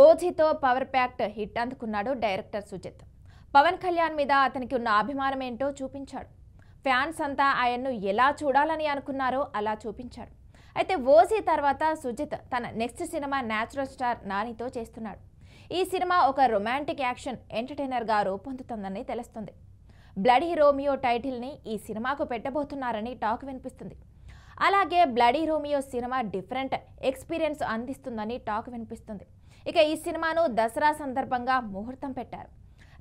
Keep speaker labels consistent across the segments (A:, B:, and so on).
A: ఓజీతో power packed hit అందుకున్నాడు director Sujith. Pawan Kalyan మీద అతనికి ఉన్న అభిమానం ఏంటో చూపించాడు. ఫ్యాన్స్ అంతా ఆయన్ను ఎలా చూడాలని అనుకున్నారో అలా చూపించాడు. అయితే ఓజీ తర్వాత సుజిత్ తన నెక్స్ట్ సినిమా న్యాచురల్ స్టార్ నానితో చేస్తున్నాడు. ఈ సినిమా ఒక రొమాంటిక్ యాక్షన్ ఎంటర్టైనర్గా రూపొందుతుందని తెలుస్తుంది. బ్లడీ రోమియో టైటిల్ని ఈ సినిమాకు పెట్టబోతున్నారని టాక్ వినిపిస్తుంది. అలాగే bloody Romeo cinema different experience అందిస్తుందని టాక్ వినిపిస్తుంది. ఇక ఈ సినిమాను దసరా సందర్భంగా ముహూర్తం పెట్టారు.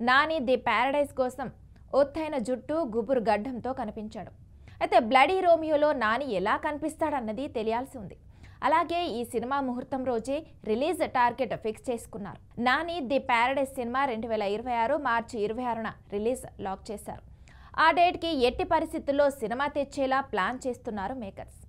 A: నాని ది ప్యారడైజ్ కోసం ఒత్తైన జుట్టు గుబురు గడ్డంతో కనిపించాడు. అయితే బ్లడీ రోమియోలో నాని ఎలా కనిపిస్తాడన్నది తెలియాల్సి ఉంది. అలాగే ఈ సినిమా ముహూర్తం రోజే రిలీజ్ టార్గెట్ ఫిక్స్ చేసుకున్నారు. Nani the paradise cinema 2026 March 26న రిలీజ్ లాక్ చేశారు. ఆ డేట్కి ఎట్టి పరిస్థితుల్లో సినిమా తెచ్చేలా ప్లాన్ చేస్తున్నారు మేకర్స్.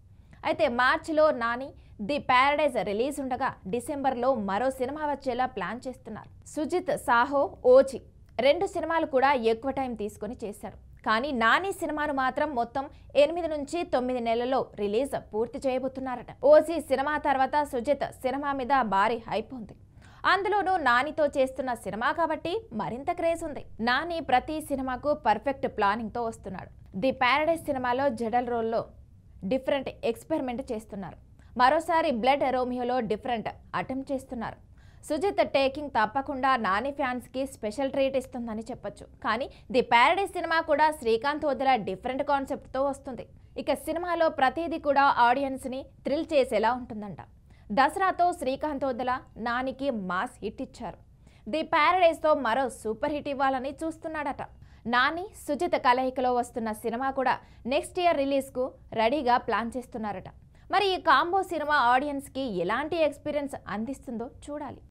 A: అయితే మార్చిలో నాని ది ప్యారడైజ్ రిలీజ్ ఉండగా డిసెంబర్లో మరో సినిమా వచ్చేలా ప్లాన్ చేస్తున్నారు. సుజిత్ సాహో, ఓజీ 2 సినిమాలు కూడా ఎక్కువ టైం తీసుకొని చేశాడు. కానీ నాని సినిమాను మాత్రం మొత్తం 8 నుంచి 9 నెలల్లో రిలీజ్ పూర్తి చేయబోతున్నారట. ఓజీ సినిమా తర్వాత సుజిత్ సినిమా మీద భారీ హైప్ ఉంది. అందులోనూ నానితో చేస్తున్న సినిమా కాబట్టి మరింత క్రేజ్ ఉంది. నాని ప్రతి సినిమాకు పర్ఫెక్ట్ ప్లానింగ్తో వస్తున్నాడు. ది ప్యారడైజ్ సినిమాలో జడల్ రోల్లో డిఫరెంట్ ఎక్స్పెరిమెంట్ చేస్తున్నారు. మరోసారి బ్లడ్ రోమియోలో డిఫరెంట్ అటెంప్ట్ చేస్తున్నారు. సుజిత్ టేకింగ్ తప్పకుండా నాని ఫ్యాన్స్కి స్పెషల్ ట్రీట్ ఇస్తుందని చెప్పొచ్చు. కానీ ది ప్యారడైజ్ సినిమా కూడా శ్రీకాంత్ వదిల డిఫరెంట్ కాన్సెప్ట్తో వస్తుంది. ఇక సినిమాలో ప్రతిదీ కూడా ఆడియన్స్ని థ్రిల్ చేసేలా ఉంటుందంట. దసరాతో శ్రీకాంత్ వదిల నానికి మాస్ హిట్ ఇచ్చారు. ది ప్యారడైజ్తో మరో సూపర్ హిట్ ఇవ్వాలని చూస్తున్నాడట. నాని సుజిత్ కలయికలో వస్తున్న సినిమా కూడా నెక్స్ట్ ఇయర్ రిలీజ్కు రెడీగా ప్లాన్ చేస్తున్నారట. మరి ఈ కాంబో సినిమా ఆడియన్స్కి ఎలాంటి ఎక్స్పీరియన్స్ అందిస్తుందో చూడాలి.